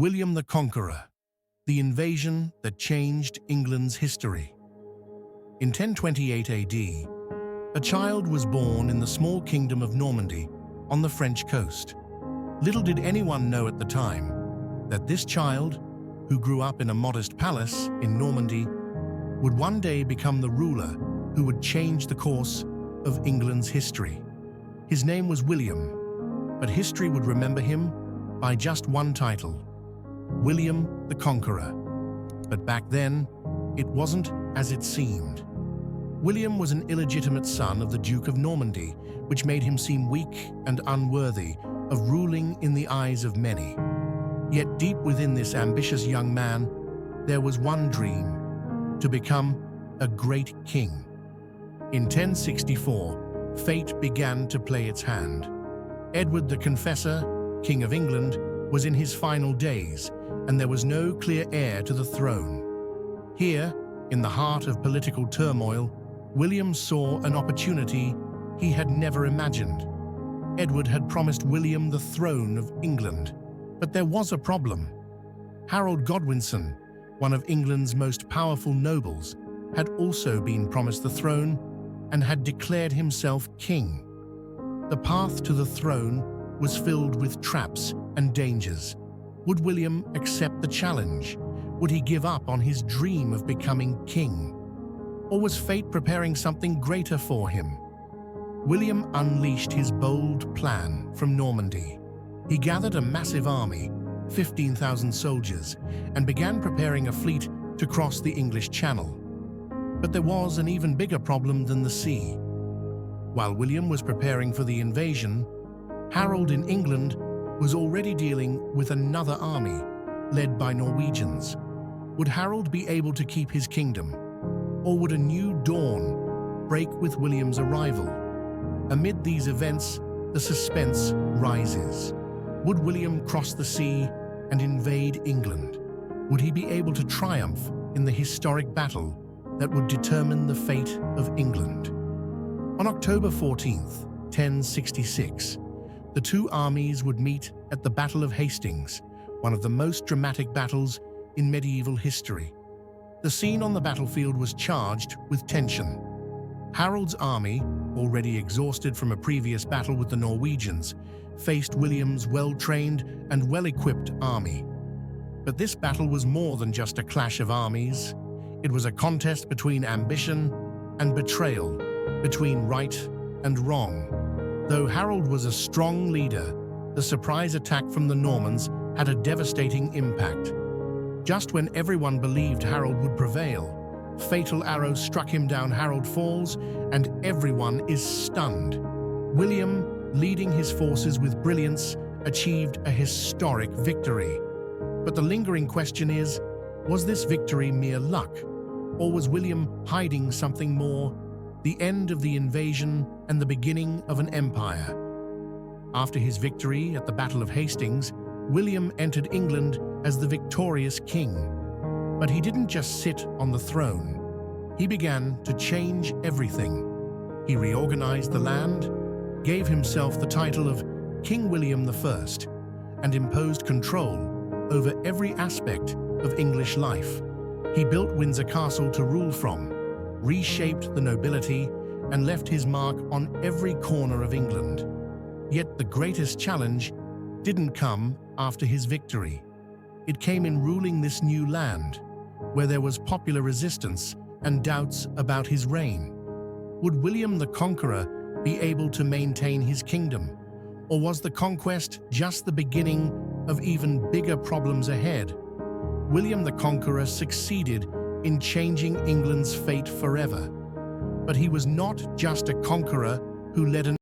William the Conqueror, the invasion that changed England's history. In 1028 AD, a child was born in the small kingdom of Normandy on the French coast. Little did anyone know at the time that this child, who grew up in a modest palace in Normandy, would one day become the ruler who would change the course of England's history. His name was William, but history would remember him by just one title: William the Conqueror. But back then, it wasn't as it seemed. William was an illegitimate son of the Duke of Normandy, which made him seem weak and unworthy of ruling in the eyes of many. Yet deep within this ambitious young man, there was one dream: to become a great king. In 1064, fate began to play its hand. Edward the Confessor, King of England, was in his final days, and there was no clear heir to the throne. Here, in the heart of political turmoil, William saw an opportunity he had never imagined. Edward had promised William the throne of England, but there was a problem. Harold Godwinson, one of England's most powerful nobles, had also been promised the throne and had declared himself king. The path to the throne was filled with traps and dangers. Would William accept the challenge? Would he give up on his dream of becoming king? Or was fate preparing something greater for him? William unleashed his bold plan from Normandy. He gathered a massive army, 15,000 soldiers, and began preparing a fleet to cross the English Channel. But there was an even bigger problem than the sea. While William was preparing for the invasion, Harold in England was already dealing with another army, led by Norwegians. Would Harold be able to keep his kingdom? Or would a new dawn break with William's arrival? Amid these events, the suspense rises. Would William cross the sea and invade England? Would he be able to triumph in the historic battle that would determine the fate of England? On October 14th, 1066, the two armies would meet at the Battle of Hastings, one of the most dramatic battles in medieval history. The scene on the battlefield was charged with tension. Harold's army, already exhausted from a previous battle with the Norwegians, faced William's well-trained and well-equipped army. But this battle was more than just a clash of armies. It was a contest between ambition and betrayal, between right and wrong. Though Harold was a strong leader, the surprise attack from the Normans had a devastating impact. Just when everyone believed Harold would prevail, fatal arrows struck him down. Harold falls, and everyone is stunned. William, leading his forces with brilliance, achieved a historic victory. But the lingering question is, was this victory mere luck? Or was William hiding something more? The end of the invasion and the beginning of an empire. After his victory at the Battle of Hastings, William entered England as the victorious king. But he didn't just sit on the throne. He began to change everything. He reorganized the land, gave himself the title of King William I, and imposed control over every aspect of English life. He built Windsor Castle to rule from, reshaped the nobility, and left his mark on every corner of England. Yet the greatest challenge didn't come after his victory. It came in ruling this new land, where there was popular resistance and doubts about his reign. Would William the Conqueror be able to maintain his kingdom? Or was the conquest just the beginning of even bigger problems ahead? William the Conqueror succeeded in changing England's fate forever. But he was not just a conqueror who led an